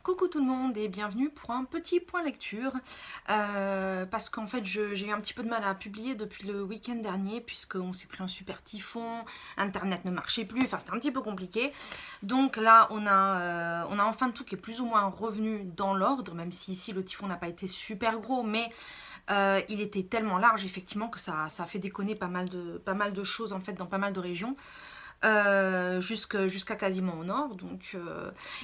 Coucou tout le monde et bienvenue pour un petit point lecture parce qu'en fait j'ai eu un petit peu de mal à publier depuis le week-end dernier puisqu'on s'est pris un super typhon, internet ne marchait plus, enfin c'était un petit peu compliqué. Donc là on a enfin tout qui est plus ou moins revenu dans l'ordre, même si ici le typhon n'a pas été super gros, mais il était tellement large effectivement que ça a fait déconner pas mal de choses en fait dans pas mal de régions. Jusqu'à quasiment au nord.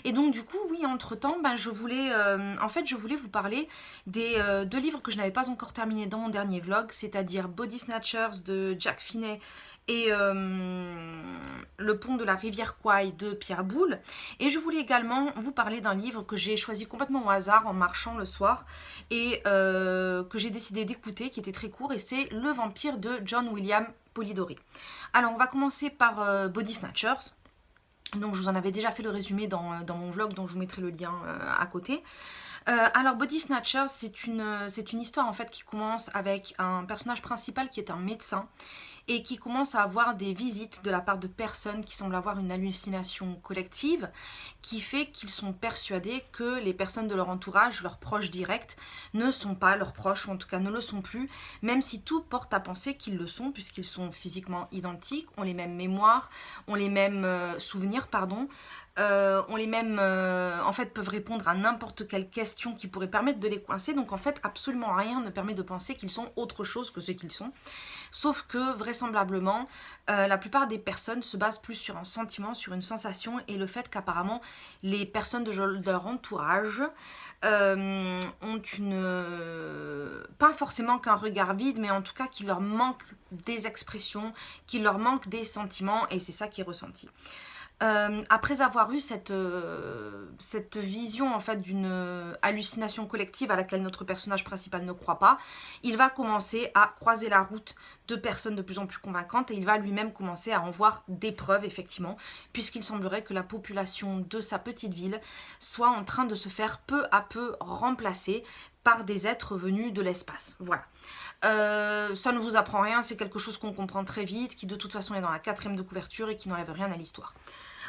Et donc du coup, oui, entre-temps, je voulais vous parler des deux livres que je n'avais pas encore terminés dans mon dernier vlog, c'est-à-dire Body Snatchers de Jack Finney et Le pont de la rivière Kwai de Pierre Boulle. Et je voulais également vous parler d'un livre que j'ai choisi complètement au hasard en marchant le soir et que j'ai décidé d'écouter, qui était très court, et c'est Le vampire de John William Polidori. Alors, on va commencer par Body Snatchers. Donc, je vous en avais déjà fait le résumé dans mon vlog, dont je vous mettrai le lien à côté. Alors, Body Snatchers, c'est une histoire en fait qui commence avec un personnage principal qui est un médecin et qui commence à avoir des visites de la part de personnes qui semblent avoir une hallucination collective, qui fait qu'ils sont persuadés que les personnes de leur entourage, leurs proches directs, ne sont pas leurs proches, ou en tout cas ne le sont plus, même si tout porte à penser qu'ils le sont, puisqu'ils sont physiquement identiques, ont les mêmes mémoires, ont les mêmes souvenirs, pardon, ont les mêmes, en fait, peuvent répondre à n'importe quelle question qui pourrait permettre de les coincer. Donc en fait, absolument rien ne permet de penser qu'ils sont autre chose que ce qu'ils sont. Sauf que vraisemblablement, la plupart des personnes se basent plus sur un sentiment, sur une sensation, et le fait qu'apparemment les personnes de leur entourage ont pas forcément qu'un regard vide, mais en tout cas qu'il leur manque des expressions, qu'il leur manque des sentiments, et c'est ça qui est ressenti. Après avoir eu cette vision en fait d'une hallucination collective à laquelle notre personnage principal ne croit pas, il va commencer à croiser la route de personnes de plus en plus convaincantes et il va lui-même commencer à en voir des preuves effectivement, puisqu'il semblerait que la population de sa petite ville soit en train de se faire peu à peu remplacer par des êtres venus de l'espace. Voilà. Ça ne vous apprend rien, c'est quelque chose qu'on comprend très vite, qui de toute façon est dans la 4e de couverture et qui n'enlève rien à l'histoire.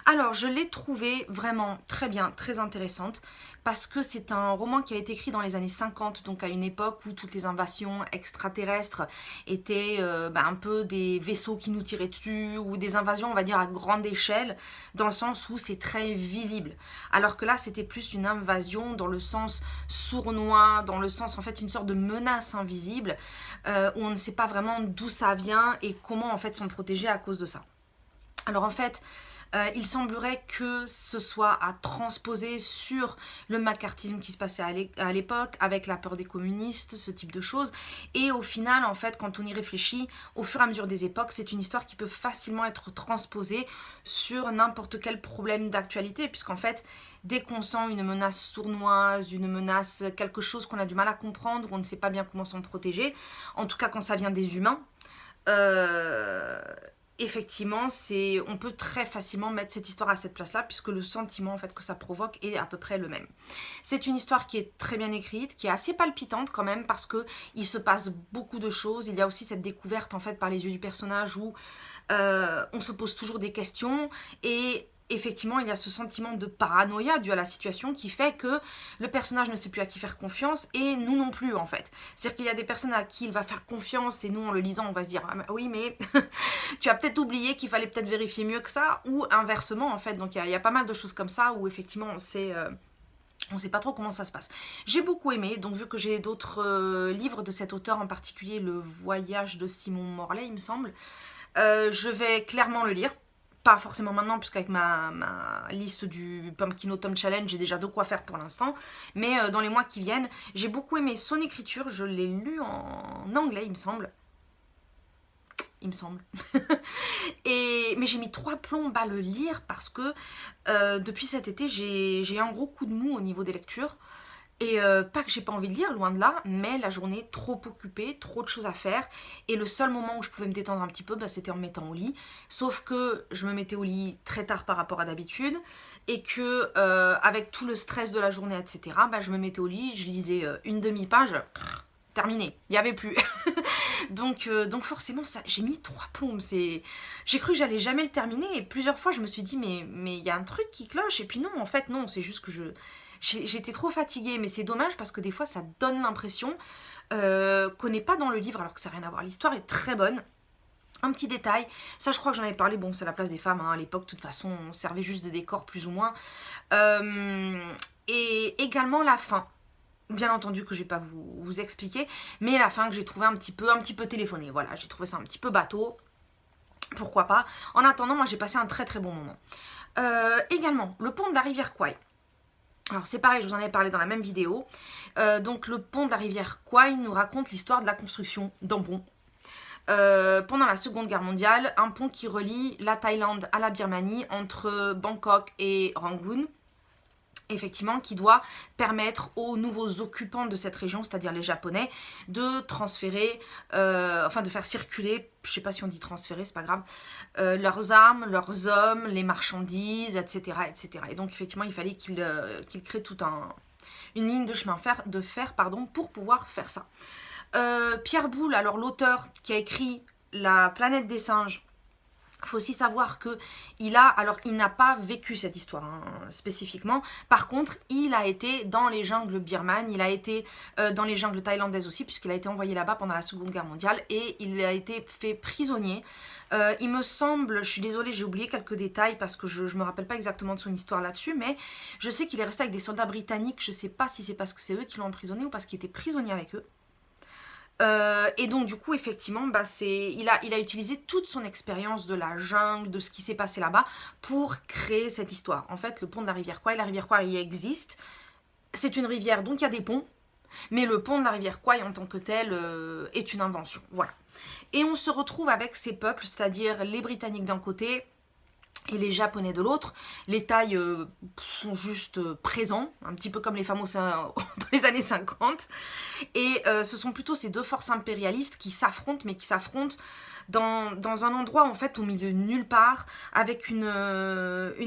Alors, je l'ai trouvée vraiment très bien, très intéressante, parce que c'est un roman qui a été écrit dans les années 50, donc à une époque où toutes les invasions extraterrestres étaient un peu des vaisseaux qui nous tiraient dessus, ou des invasions, on va dire, à grande échelle, dans le sens où c'est très visible. Alors que là, c'était plus une invasion dans le sens sournois, dans le sens, en fait, une sorte de menace invisible, où on ne sait pas vraiment d'où ça vient et comment, en fait, s'en protéger à cause de ça. Alors, en fait, il semblerait que ce soit à transposer sur le macartisme qui se passait à l'époque, avec la peur des communistes, ce type de choses. Et au final, en fait, quand on y réfléchit, au fur et à mesure des époques, c'est une histoire qui peut facilement être transposée sur n'importe quel problème d'actualité, puisqu'en fait, dès qu'on sent une menace sournoise, une menace, quelque chose qu'on a du mal à comprendre, on ne sait pas bien comment s'en protéger, en tout cas quand ça vient des humains, effectivement, on peut très facilement mettre cette histoire à cette place-là, puisque le sentiment en fait, que ça provoque est à peu près le même. C'est une histoire qui est très bien écrite, qui est assez palpitante quand même, parce qu'il se passe beaucoup de choses. Il y a aussi cette découverte en fait, par les yeux du personnage où on se pose toujours des questions, et effectivement, il y a ce sentiment de paranoïa dû à la situation qui fait que le personnage ne sait plus à qui faire confiance et nous non plus en fait. C'est-à-dire qu'il y a des personnes à qui il va faire confiance et nous en le lisant on va se dire ah, oui mais tu as peut-être oublié qu'il fallait peut-être vérifier mieux que ça, ou inversement en fait. Donc il y a pas mal de choses comme ça où effectivement on sait pas trop comment ça se passe. J'ai beaucoup aimé, donc vu que j'ai d'autres livres de cet auteur, en particulier Le Voyage de Simon Morlaix il me semble, je vais clairement le lire. Pas forcément maintenant, puisqu'avec ma liste du Pumpkin Autumn Challenge, j'ai déjà de quoi faire pour l'instant. Mais dans les mois qui viennent, j'ai beaucoup aimé son écriture. Je l'ai lu en anglais, il me semble. Il me semble. Mais j'ai mis 3 plombs à le lire parce que depuis cet été, j'ai eu un gros coup de mou au niveau des lectures. Et pas que j'ai pas envie de lire, loin de là, mais la journée trop occupée, trop de choses à faire. Et le seul moment où je pouvais me détendre un petit peu, c'était en me mettant au lit. Sauf que je me mettais au lit très tard par rapport à d'habitude. Et que avec tout le stress de la journée, etc., je me mettais au lit, je lisais une demi-page. terminé, il n'y avait plus. donc forcément, j'ai mis 3 plombes. J'ai cru que j'allais jamais le terminer et plusieurs fois je me suis dit mais il y a un truc qui cloche et puis non, en fait non, c'est juste que j'étais trop fatiguée, mais c'est dommage parce que des fois ça donne l'impression qu'on n'est pas dans le livre alors que ça n'a rien à voir. L'histoire est très bonne. Un petit détail, ça je crois que j'en avais parlé, bon c'est la place des femmes, hein, à l'époque de toute façon on servait juste de décor plus ou moins. Et également la fin, bien entendu que je vais pas vous expliquer, mais la fin que j'ai trouvé un petit peu téléphonée, voilà, j'ai trouvé ça un petit peu bateau, pourquoi pas. En attendant, moi j'ai passé un très très bon moment. Également, le pont de la rivière Kwai. Alors c'est pareil, je vous en avais parlé dans la même vidéo. Donc le pont de la rivière Kwai nous raconte l'histoire de la construction d'un pont. Pendant la Seconde Guerre mondiale, un pont qui relie la Thaïlande à la Birmanie entre Bangkok et Rangoon, effectivement, qui doit permettre aux nouveaux occupants de cette région, c'est-à-dire les Japonais, de transférer, de faire circuler, je sais pas si on dit transférer, c'est pas grave, leurs armes, leurs hommes, les marchandises, etc., etc. Et donc effectivement, il fallait qu'ils créent toute une ligne de chemin de fer, pour pouvoir faire ça. Pierre Boulle, alors l'auteur qui a écrit La planète des singes, il faut aussi savoir que il n'a pas vécu cette histoire hein, spécifiquement. Par contre, il a été dans les jungles birmanes, il a été dans les jungles thaïlandaises aussi, puisqu'il a été envoyé là-bas pendant la Seconde Guerre mondiale et il a été fait prisonnier. Il me semble, je suis désolée, j'ai oublié quelques détails parce que je me rappelle pas exactement de son histoire là-dessus, mais je sais qu'il est resté avec des soldats britanniques. Je sais pas si c'est parce que c'est eux qui l'ont emprisonné ou parce qu'il était prisonnier avec eux. Et donc du coup effectivement il a utilisé toute son expérience de la jungle, de ce qui s'est passé là-bas pour créer cette histoire. En fait le pont de la rivière Kwai, il existe, c'est une rivière donc il y a des ponts, mais le pont de la rivière Kwai en tant que tel est une invention, voilà. Et on se retrouve avec ces peuples, c'est-à-dire les Britanniques d'un côté et les Japonais de l'autre. Les Thaïs sont juste présents, un petit peu comme les fameux dans les années 50. Et ce sont plutôt ces deux forces impérialistes qui s'affrontent, mais qui s'affrontent dans un endroit en fait au milieu de nulle part, avec une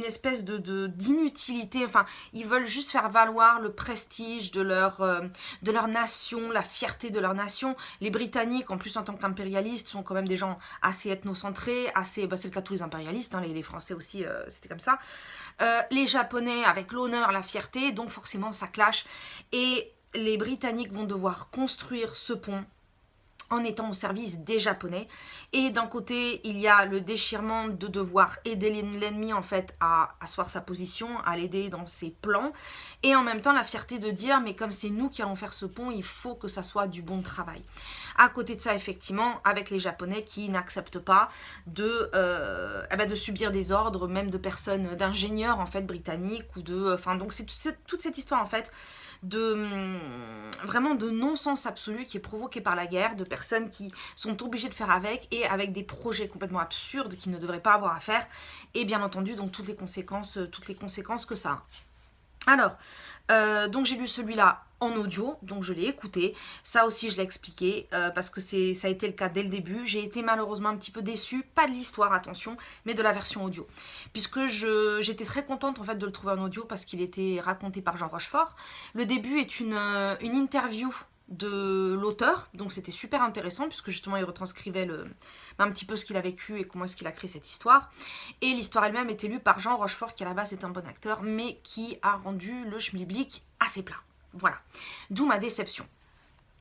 espèce d'inutilité. Enfin, ils veulent juste faire valoir le prestige de leur nation, la fierté de leur nation. Les Britanniques, en plus en tant qu'impérialistes, sont quand même des gens assez ethnocentrés, c'est le cas de tous les impérialistes, hein, les Français aussi, c'était comme ça. Les Japonais avec l'honneur, la fierté, donc forcément ça clash. Et les Britanniques vont devoir construire ce pont en étant au service des Japonais. Et d'un côté, il y a le déchirement de devoir aider l'ennemi en fait à asseoir sa position, à l'aider dans ses plans. Et en même temps, la fierté de dire, mais comme c'est nous qui allons faire ce pont, il faut que ça soit du bon travail. À côté de ça, effectivement, avec les Japonais qui n'acceptent pas de subir des ordres, même de personnes, d'ingénieurs en fait britanniques ou donc c'est toute cette histoire en fait vraiment de non-sens absolu qui est provoqué par la guerre, de personnes qui sont obligées de faire avec et avec des projets complètement absurdes qu'ils ne devraient pas avoir à faire, et bien entendu donc toutes les conséquences que ça a. Alors, donc j'ai lu celui-là en audio, donc je l'ai écouté. Ça aussi, je l'ai expliqué parce que ça a été le cas dès le début. J'ai été malheureusement un petit peu déçue, pas de l'histoire, attention, mais de la version audio. Puisque j'étais très contente en fait de le trouver en audio parce qu'il était raconté par Jean Rochefort. Le début est une interview de l'auteur, donc c'était super intéressant puisque justement il retranscrivait un petit peu ce qu'il a vécu et comment est-ce qu'il a créé cette histoire. Et l'histoire elle-même était lue par Jean Rochefort qui à la base est un bon acteur mais qui a rendu le schmilblick assez plat. Voilà, d'où ma déception.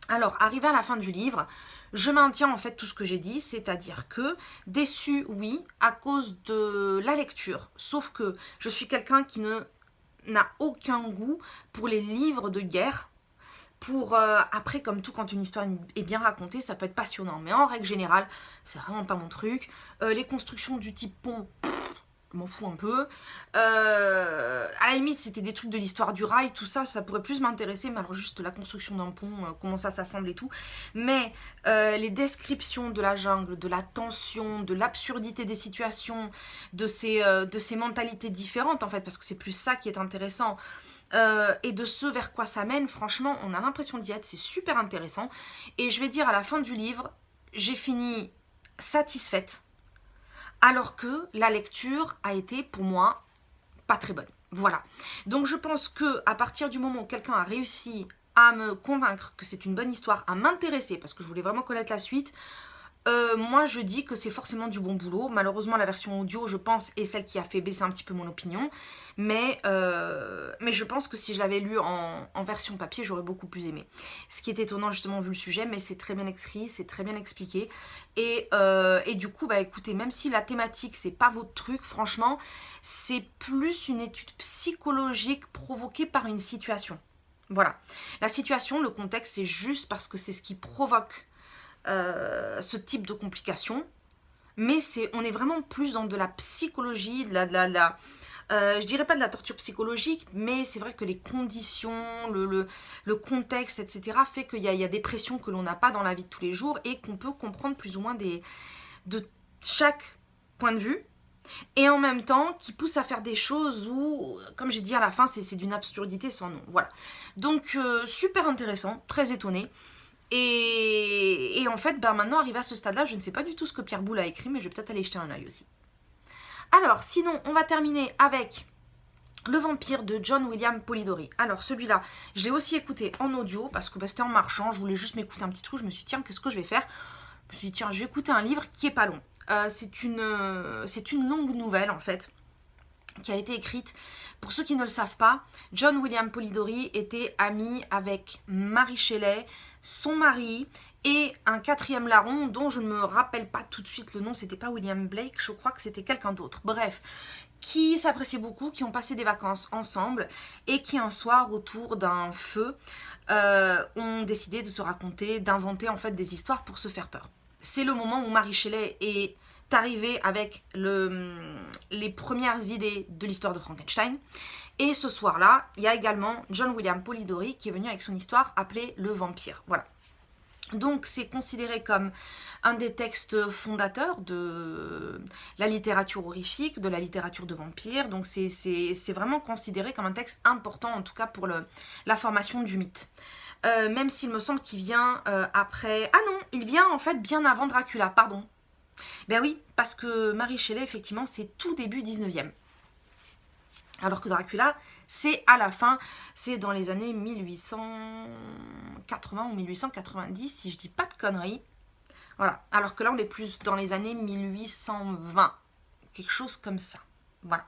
Alors, arrivé à la fin du livre, je maintiens en fait tout ce que j'ai dit, c'est-à-dire que déçue, oui, à cause de la lecture, sauf que je suis quelqu'un qui n'a aucun goût pour les livres de guerre. Après, comme tout, quand une histoire est bien racontée, ça peut être passionnant, mais en règle générale, c'est vraiment pas mon truc. Les constructions du type pont, je m'en fous un peu. À la limite, c'était des trucs de l'histoire du rail, tout ça, ça pourrait plus m'intéresser, mais alors juste la construction d'un pont, comment ça s'assemble et tout. Mais les descriptions de la jungle, de la tension, de l'absurdité des situations, de ces mentalités différentes en fait, parce que c'est plus ça qui est intéressant. Et de ce vers quoi ça mène, franchement, on a l'impression d'y être, c'est super intéressant. Et je vais dire, à la fin du livre, j'ai fini satisfaite, alors que la lecture a été, pour moi, pas très bonne. Voilà. Donc je pense que à partir du moment où quelqu'un a réussi à me convaincre que c'est une bonne histoire, à m'intéresser, parce que je voulais vraiment connaître la suite, moi je dis que c'est forcément du bon boulot. Malheureusement la version audio je pense est celle qui a fait baisser un petit peu mon opinion, mais je pense que si je l'avais lu en version papier j'aurais beaucoup plus aimé. Ce qui est étonnant justement vu le sujet, mais c'est très bien écrit, c'est très bien expliqué, et du coup bah écoutez, même si la thématique c'est pas votre truc, franchement c'est plus une étude psychologique provoquée par une situation. Voilà, la situation, le contexte c'est juste parce que c'est ce qui provoque ce type de complications, mais on est vraiment plus dans de la psychologie, je dirais pas de la torture psychologique, mais c'est vrai que les conditions, le contexte, etc. fait qu'il y a des pressions que l'on n'a pas dans la vie de tous les jours et qu'on peut comprendre plus ou moins de chaque point de vue, et en même temps qui pousse à faire des choses où, comme j'ai dit à la fin, c'est d'une absurdité sans nom. Voilà. Donc super intéressant, très étonnée. Et en fait, maintenant, arrivé à ce stade-là, je ne sais pas du tout ce que Pierre Boulle a écrit, mais je vais peut-être aller jeter un œil aussi. Alors, sinon, on va terminer avec Le Vampire de John William Polidori. Alors, celui-là, je l'ai aussi écouté en audio, parce que c'était en marchant, je voulais juste m'écouter un petit truc, je me suis dit, tiens, qu'est-ce que je vais faire? Je me suis dit, tiens, je vais écouter un livre qui est pas long. C'est une longue nouvelle, en fait, qui a été écrite. Pour ceux qui ne le savent pas, John William Polidori était ami avec Mary Shelley, son mari, et un quatrième larron dont je ne me rappelle pas tout de suite le nom, c'était pas William Blake, je crois que c'était quelqu'un d'autre. Bref, qui s'appréciaient beaucoup, qui ont passé des vacances ensemble et qui un soir autour d'un feu ont décidé de se raconter, d'inventer en fait des histoires pour se faire peur. C'est le moment où Mary Shelley est arrivé avec les premières idées de l'histoire de Frankenstein. Et ce soir-là, il y a également John William Polidori qui est venu avec son histoire appelée Le Vampire. Voilà. Donc c'est considéré comme un des textes fondateurs de la littérature horrifique, de la littérature de vampires. Donc c'est vraiment considéré comme un texte important, en tout cas pour la formation du mythe. Même s'il me semble qu'il vient après... Ah non, il vient en fait bien avant Dracula, pardon. Ben oui, parce que Mary Shelley, effectivement, c'est tout début 19e. Alors que Dracula, c'est à la fin, c'est dans les années 1880 ou 1890, si je dis pas de conneries. Voilà, alors que là, on est plus dans les années 1820, quelque chose comme ça. Voilà.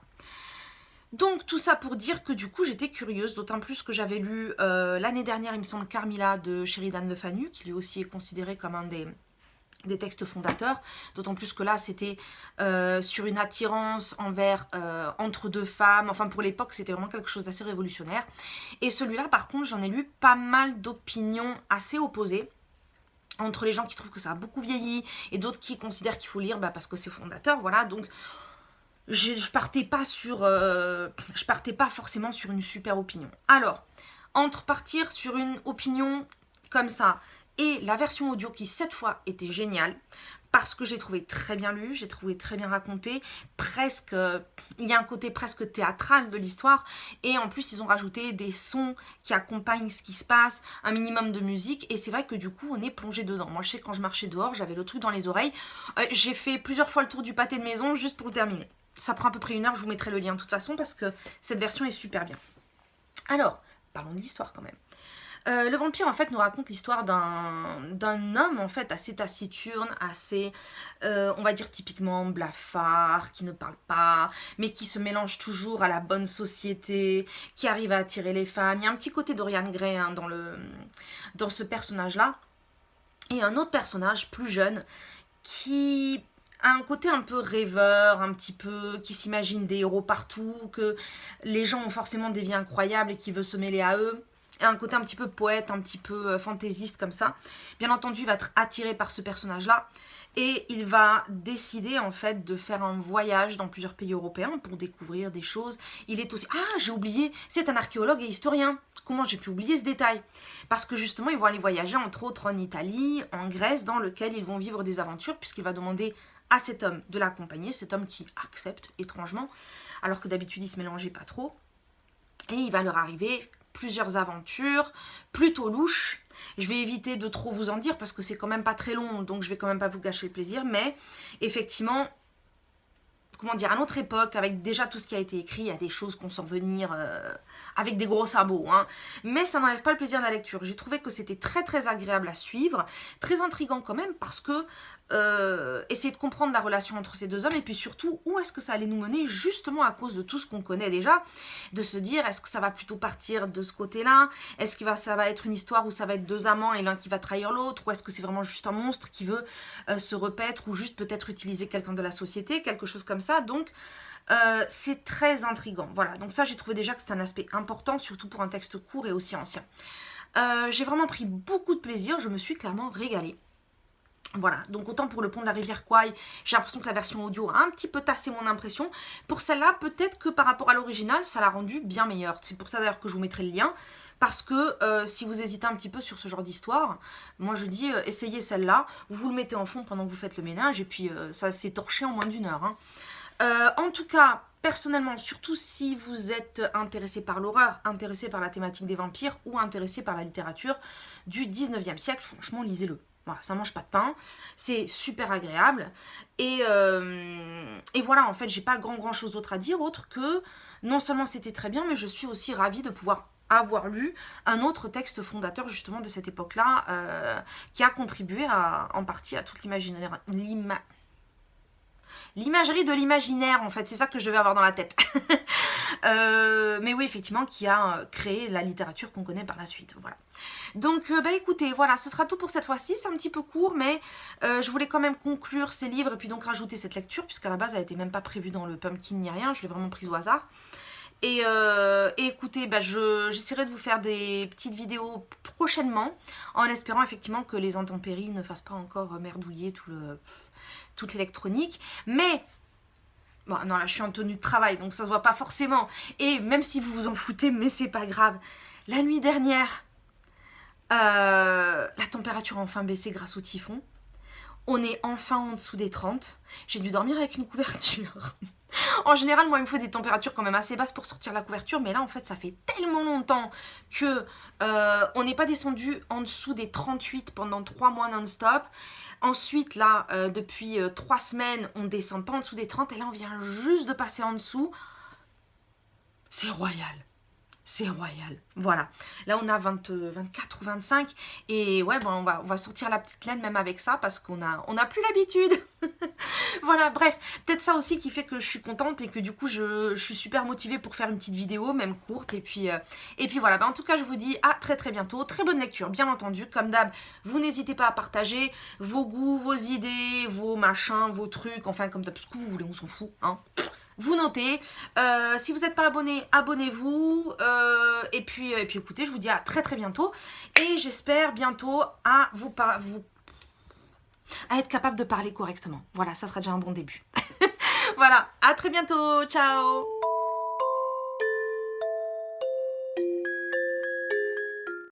Donc tout ça pour dire que du coup j'étais curieuse, d'autant plus que j'avais lu l'année dernière, il me semble, Carmilla de Sheridan Le Fanu, qui lui aussi est considéré comme un des textes fondateurs, d'autant plus que là c'était sur une attirance envers entre deux femmes, enfin pour l'époque c'était vraiment quelque chose d'assez révolutionnaire. Et celui-là par contre j'en ai lu pas mal d'opinions assez opposées, entre les gens qui trouvent que ça a beaucoup vieilli et d'autres qui considèrent qu'il faut lire parce que c'est fondateur, voilà. Donc je partais pas forcément sur une super opinion. Alors, entre partir sur une opinion comme ça et la version audio qui cette fois était géniale, parce que j'ai trouvé très bien lu, j'ai trouvé très bien raconté, presque, il y a un côté presque théâtral de l'histoire, et en plus ils ont rajouté des sons qui accompagnent ce qui se passe, un minimum de musique, et c'est vrai que du coup on est plongé dedans. Moi je sais que quand je marchais dehors, j'avais le truc dans les oreilles, j'ai fait plusieurs fois le tour du pâté de maison juste pour le terminer. Ça prend à peu près 1 heure, je vous mettrai le lien de toute façon parce que cette version est super bien. Alors, parlons de l'histoire quand même. Le vampire en fait nous raconte l'histoire d'un homme en fait assez taciturne, assez on va dire typiquement blafard, qui ne parle pas, mais qui se mélange toujours à la bonne société, qui arrive à attirer les femmes. Il y a un petit côté Dorian Gray hein, dans ce personnage là. Et un autre personnage plus jeune qui a un côté un peu rêveur, un petit peu qui s'imagine des héros partout, que les gens ont forcément des vies incroyables et qui veut se mêler à eux. Et un côté un petit peu poète, un petit peu fantaisiste comme ça. Bien entendu, il va être attiré par ce personnage-là. Et il va décider en fait de faire un voyage dans plusieurs pays européens pour découvrir des choses. Il est aussi... Ah, j'ai oublié, c'est un archéologue et historien. Comment j'ai pu oublier ce détail? Parce que justement, ils vont aller voyager entre autres en Italie, en Grèce, dans lequel ils vont vivre des aventures, puisqu'il va demander à cet homme de l'accompagner, cet homme qui accepte étrangement, alors que d'habitude il se mélangeait pas trop. Et il va leur arriver plusieurs aventures plutôt louches. Je vais éviter de trop vous en dire parce que c'est quand même pas très long, donc je vais quand même pas vous gâcher le plaisir, mais effectivement comment dire, à notre époque, avec déjà tout ce qui a été écrit, il y a des choses qu'on sent venir avec des gros sabots, hein. Mais ça n'enlève pas le plaisir de la lecture. J'ai trouvé que c'était très très agréable à suivre, très intriguant quand même, parce que essayer de comprendre la relation entre ces deux hommes, et puis surtout, où est-ce que ça allait nous mener, justement à cause de tout ce qu'on connaît déjà, de se dire, est-ce que ça va plutôt partir de ce côté-là, est-ce que ça va être une histoire où ça va être deux amants et l'un qui va trahir l'autre, ou est-ce que c'est vraiment juste un monstre qui veut se repaître, ou juste peut-être utiliser quelqu'un de la société, quelque chose comme ça. Donc c'est très intriguant. Voilà, donc ça j'ai trouvé déjà que c'est un aspect important, surtout pour un texte court et aussi ancien. J'ai vraiment pris beaucoup de plaisir, je me suis clairement régalée. Voilà, donc autant pour le pont de la rivière Kwai, j'ai l'impression que la version audio a un petit peu tassé mon impression. Pour celle-là, peut-être que par rapport à l'original, ça l'a rendu bien meilleur. C'est pour ça d'ailleurs que je vous mettrai le lien. Parce que si vous hésitez un petit peu sur ce genre d'histoire, moi je dis essayez celle-là, vous le mettez en fond pendant que vous faites le ménage et puis ça s'est torché en moins d'1 heure. Hein. En tout cas, personnellement, surtout si vous êtes intéressé par l'horreur, intéressé par la thématique des vampires ou intéressé par la littérature du 19e siècle, franchement lisez-le. Voilà, ça mange pas de pain, c'est super agréable. Et voilà, en fait, j'ai pas grand chose d'autre à dire, autre que non seulement c'était très bien, mais je suis aussi ravie de pouvoir avoir lu un autre texte fondateur justement de cette époque-là, qui a contribué en partie à toute l'imagerie de l'imaginaire, en fait, c'est ça que je devais avoir dans la tête. Mais oui, effectivement, qui a créé la littérature qu'on connaît par la suite. Voilà. Donc, bah écoutez, voilà, ce sera tout pour cette fois-ci. C'est un petit peu court, mais je voulais quand même conclure ces livres et puis donc rajouter cette lecture, puisqu'à la base, elle n'était même pas prévue dans le pumpkin ni rien. Je l'ai vraiment prise au hasard. Et écoutez, bah, j'essaierai de vous faire des petites vidéos prochainement, en espérant effectivement que les intempéries ne fassent pas encore merdouiller toute l'électronique. Mais, bon, non, là je suis en tenue de travail, donc ça se voit pas forcément. Et même si vous vous en foutez, mais c'est pas grave. La nuit dernière, la température a enfin baissé grâce au typhon. On est enfin en dessous des 30. J'ai dû dormir avec une couverture. En général, moi, il me faut des températures quand même assez basses pour sortir la couverture. Mais là, en fait, ça fait tellement longtemps que on n'est pas descendu en dessous des 38 pendant 3 mois non-stop. Ensuite, là, depuis 3 semaines, on descend pas en dessous des 30. Et là, on vient juste de passer en dessous. C'est royal. C'est royal. Voilà. Là, on a 24 ou 25. Et ouais, bon, on va sortir la petite laine même avec ça parce qu'on a plus l'habitude. Voilà, bref. Peut-être ça aussi qui fait que je suis contente et que du coup, je suis super motivée pour faire une petite vidéo, même courte. Et puis voilà. Bah, en tout cas, je vous dis à très très bientôt. Très bonne lecture, bien entendu. Comme d'hab, vous n'hésitez pas à partager vos goûts, vos idées, vos machins, vos trucs. Enfin, comme d'hab, ce que vous voulez, on s'en fout. Hein. Vous notez, si vous n'êtes pas abonné, abonnez-vous, et puis écoutez, je vous dis à très très bientôt, et j'espère bientôt à être capable de parler correctement. Voilà, ça sera déjà un bon début. Voilà, à très bientôt, ciao.